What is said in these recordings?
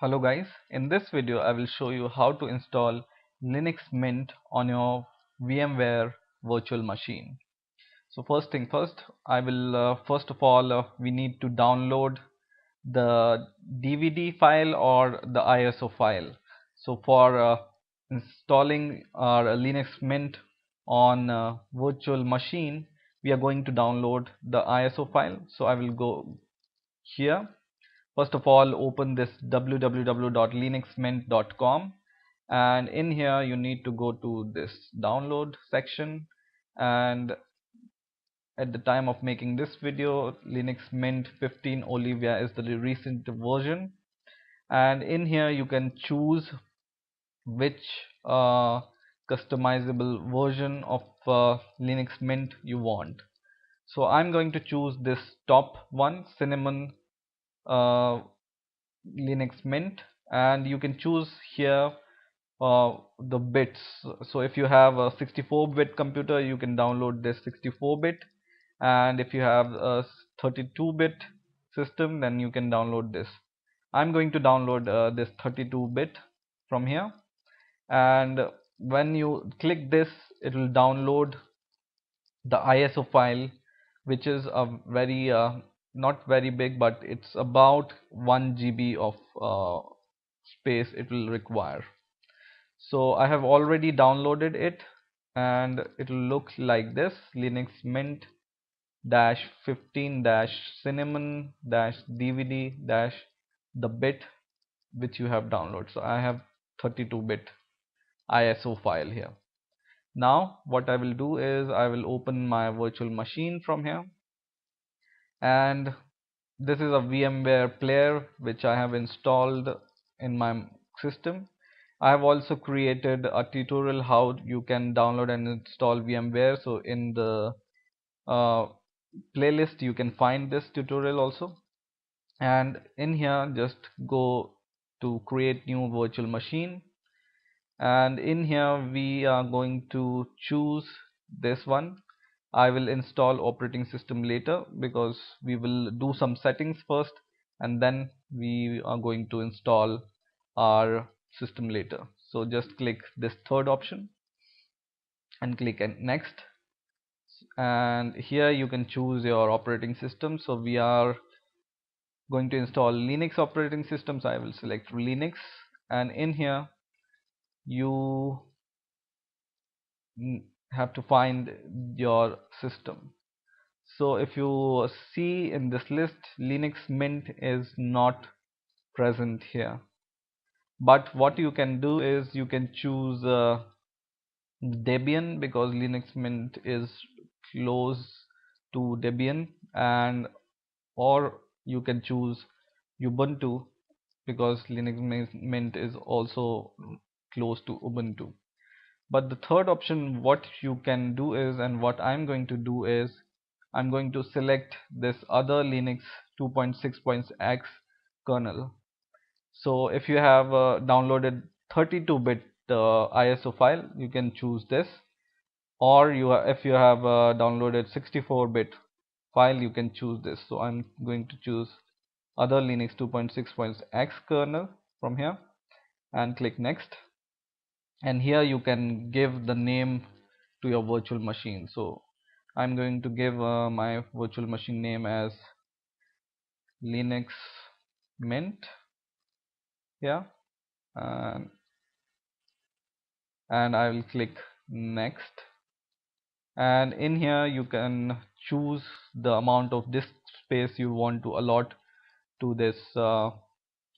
Hello guys, in this video I will show you how to install Linux Mint on your VMware virtual machine. So first thing first, I will first of all we need to download the DVD file or the ISO file. So for installing our Linux Mint on virtual machine, we are going to download the ISO file. So I will go here. First of all, open this www.linuxmint.com, and in here you need to go to this download section. And at the time of making this video, Linux Mint 15 Olivia is the recent version, and in here you can choose which customizable version of Linux Mint you want. So I'm going to choose this top one, Cinnamon uh, Linux Mint, and you can choose here the bits. So if you have a 64-bit computer, you can download this 64-bit, and if you have a 32-bit system, then you can download this. I'm going to download this 32-bit from here, and when you click this, it will download the ISO file, which is a very not very big, but it's about 1 GB of space it will require. So I have already downloaded it, and it will look like this: Linux Mint dash 15 dash cinnamon dash DVD dash the bit which you have downloaded. So I have 32-bit ISO file here. Now what I will do is I will open my virtual machine from here, and this is a VMware player which I have installed in my system. I have also created a tutorial how you can download and install VMware. So in the uh, playlist you can find this tutorial also, and in here just go to create new virtual machine, and in here we are going to choose this one. I will install operating system later because we will do some settings first, and then we are going to install our system later. So just click this third option and click next, and here you can choose your operating system. So we are going to install Linux operating system, so I will select Linux, and in here you have to find your system. So if you see in this list, Linux Mint is not present here, but what you can do is you can choose Debian, because Linux Mint is close to Debian, and or you can choose Ubuntu, because Linux Mint is also close to Ubuntu. But the third option what you can do is, and what I'm going to do is, I'm going to select this other Linux 2.6.x kernel. So if you have downloaded 32-bit ISO file, you can choose this, or if you have downloaded 64-bit file, you can choose this. So I'm going to choose other Linux 2.6.x kernel from here and click next, and here you can give the name to your virtual machine. So I'm going to give my virtual machine name as Linux Mint here, and, and I will click next, and in here you can choose the amount of disk space you want to allot to this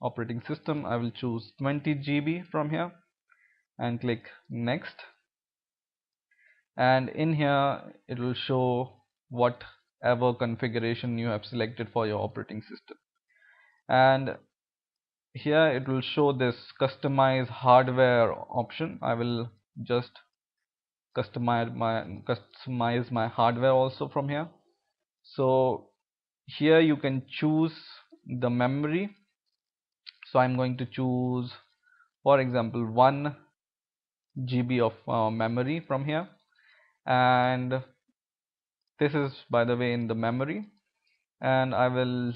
operating system. I will choose 20 GB from here and click next, and in here it will show whatever configuration you have selected for your operating system, and here it will show this customize hardware option. I will just customize my hardware also from here. So here you can choose the memory. So I'm going to choose, for example, 1 GB of memory from here, and this is, by the way, in the memory. And I will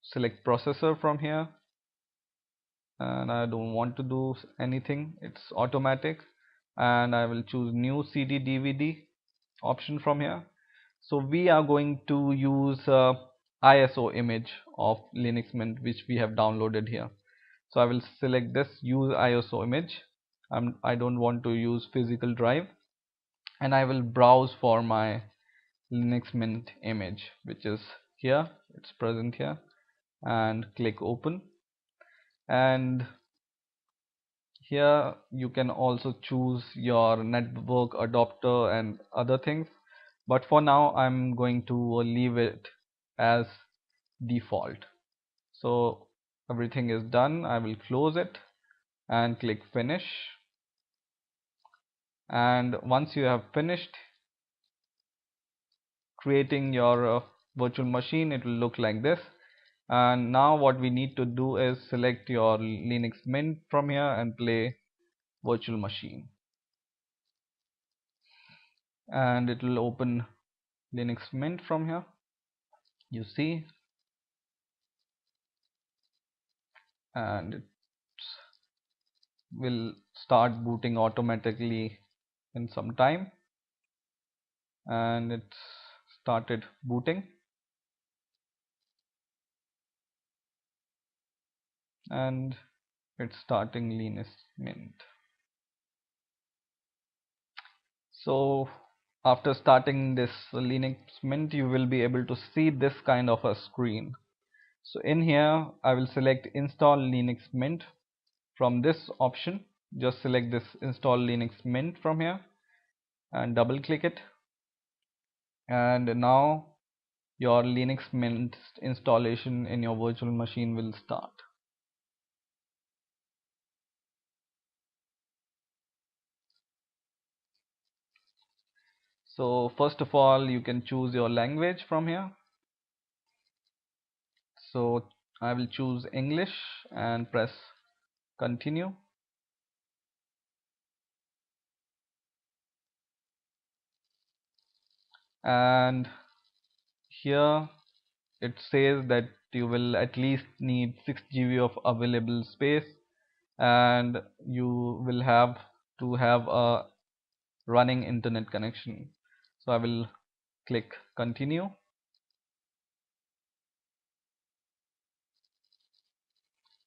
select processor from here, and I don't want to do anything, it's automatic. And I will choose new CD DVD option from here. So we are going to use ISO image of Linux Mint which we have downloaded here. So I will select this, use ISO image. I don't want to use physical drive, and I will browse for my Linux Mint image which is here, it's present here, and click open. And here you can also choose your network adapter and other things, but for now I'm going to leave it as default. So everything is done. I will close it and click finish. And once you have finished creating your virtual machine, it will look like this. And now what we need to do is select your Linux Mint from here and play virtual machine, and it will open Linux Mint from here. You see, and it will start booting automatically in some time, and it's started booting, and it's starting Linux Mint. So after starting this Linux Mint, you will be able to see this kind of a screen. So in here I will select install Linux Mint. From this option, just select this install Linux Mint from here and double click it, and now your Linux Mint installation in your virtual machine will start. So first of all, you can choose your language from here. So I will choose English and press continue. And here it says that you will at least need 6 GB of available space, and you will have to have a running internet connection. So I will click continue,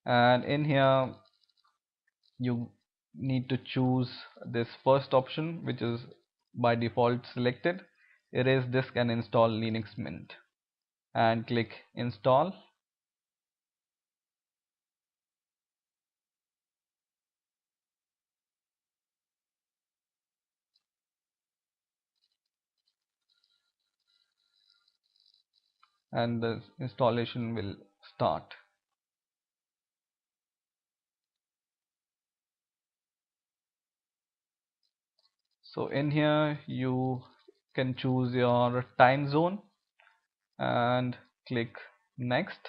and in here you need to choose this first option which is by default selected, erase disk and install Linux Mint, and click install. And the installation will start. So in here you can choose your time zone and click next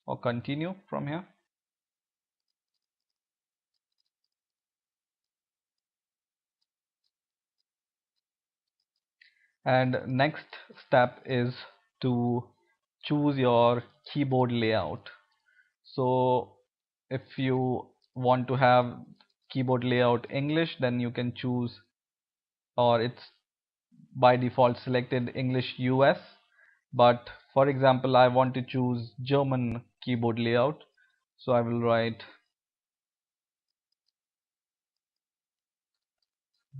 or continue from here. And next step is to choose your keyboard layout. So if you want to have keyboard layout English, then you can choose, or it's by default selected English US, but for example I want to choose German keyboard layout, so I will write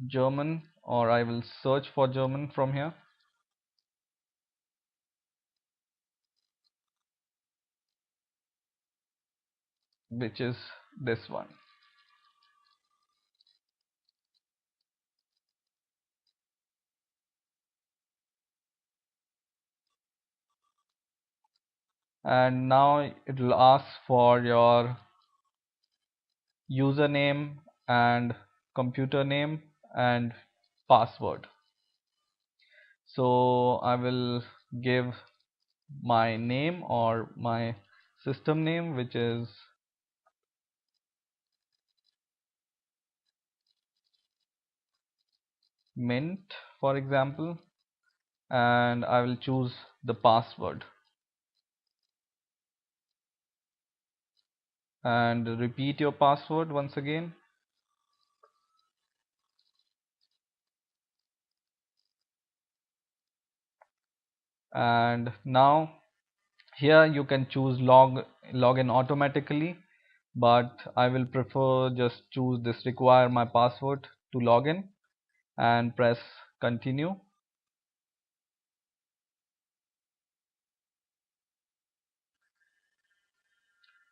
German, or I will search for German from here, which is this one. And now it will ask for your username and computer name and password. So I will give my name or my system name, which is Mint for example, and I will choose the password, and repeat your password once again. And now here you can choose login automatically, but I will prefer just choose this require my password to login and press continue.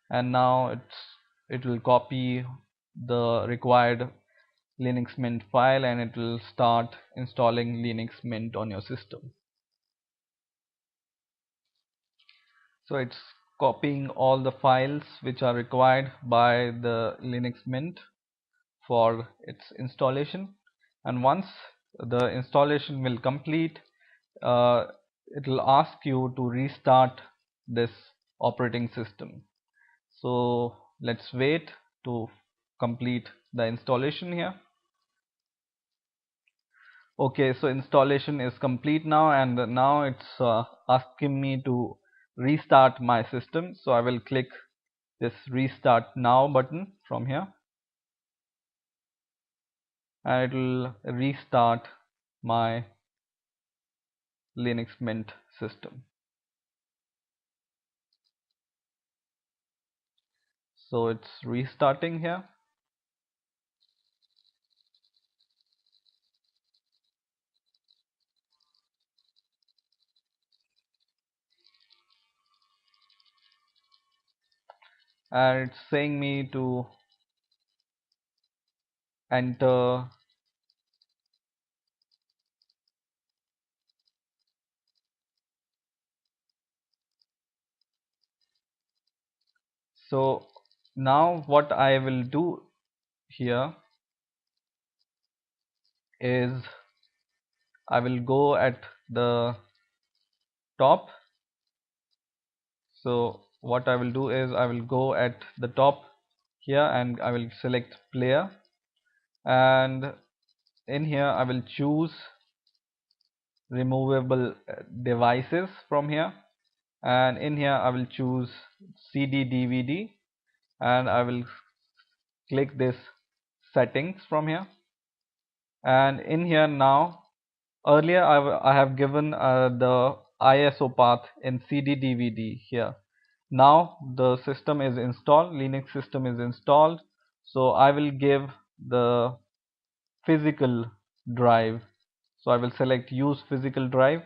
And now it will copy the required Linux Mint file and it will start installing Linux Mint on your system. So it's copying all the files which are required by the Linux Mint for its installation, and once the installation will complete, it will ask you to restart this operating system. So let's wait to complete the installation here. Okay, so installation is complete now, and now it's asking me to restart my system. So I will click this restart now button from here, and it will restart my Linux Mint system. So it's restarting here. And it's saying me to enter so now what I will do here is I will go at the top. So what I will do is I will go at the top here and I will select player, and in here I will choose removable devices from here, and in here I will choose CD DVD, and I will click this settings from here. And in here now, earlier I have given the ISO path in CD DVD here. Now the system is installed, Linux system is installed, so I will give the physical drive. So I will select use physical drive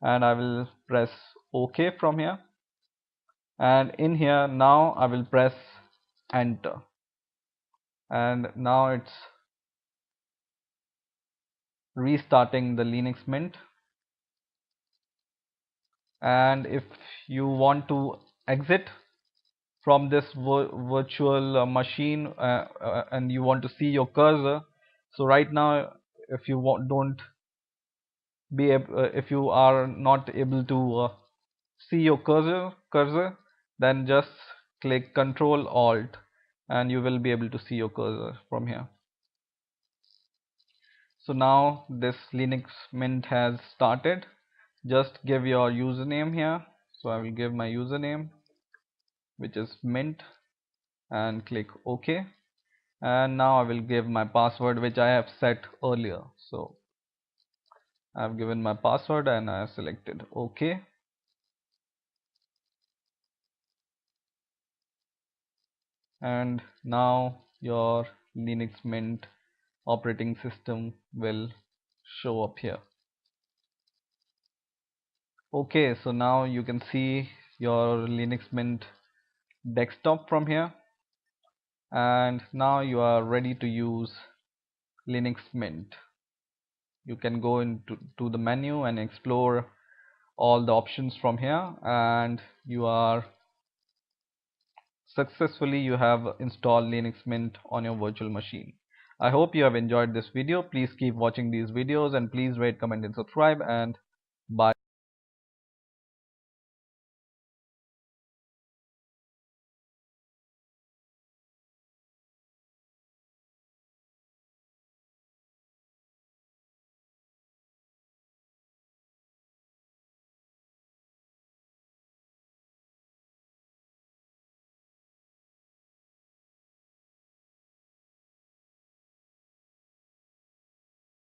and I will press OK from here, and in here now I will press enter, and now it's restarting the Linux Mint. And if you want to exit from this virtual machine and you want to see your cursor, so right now if you don't be if you are not able to see your cursor, then just click Control Alt and you will be able to see your cursor from here. So now this Linux Mint has started. Just give your username here. So I will give my username, which is mint, and click OK. And now I will give my password, which I have set earlier. So I have given my password and I have selected OK. And now your Linux Mint operating system will show up here. Okay, so now you can see your Linux Mint desktop from here, and now you are ready to use Linux Mint. You can go into the menu and explore all the options from here, and you are successfully you have installed Linux Mint on your virtual machine. I hope you have enjoyed this video. Please keep watching these videos and please rate, comment and subscribe, and bye.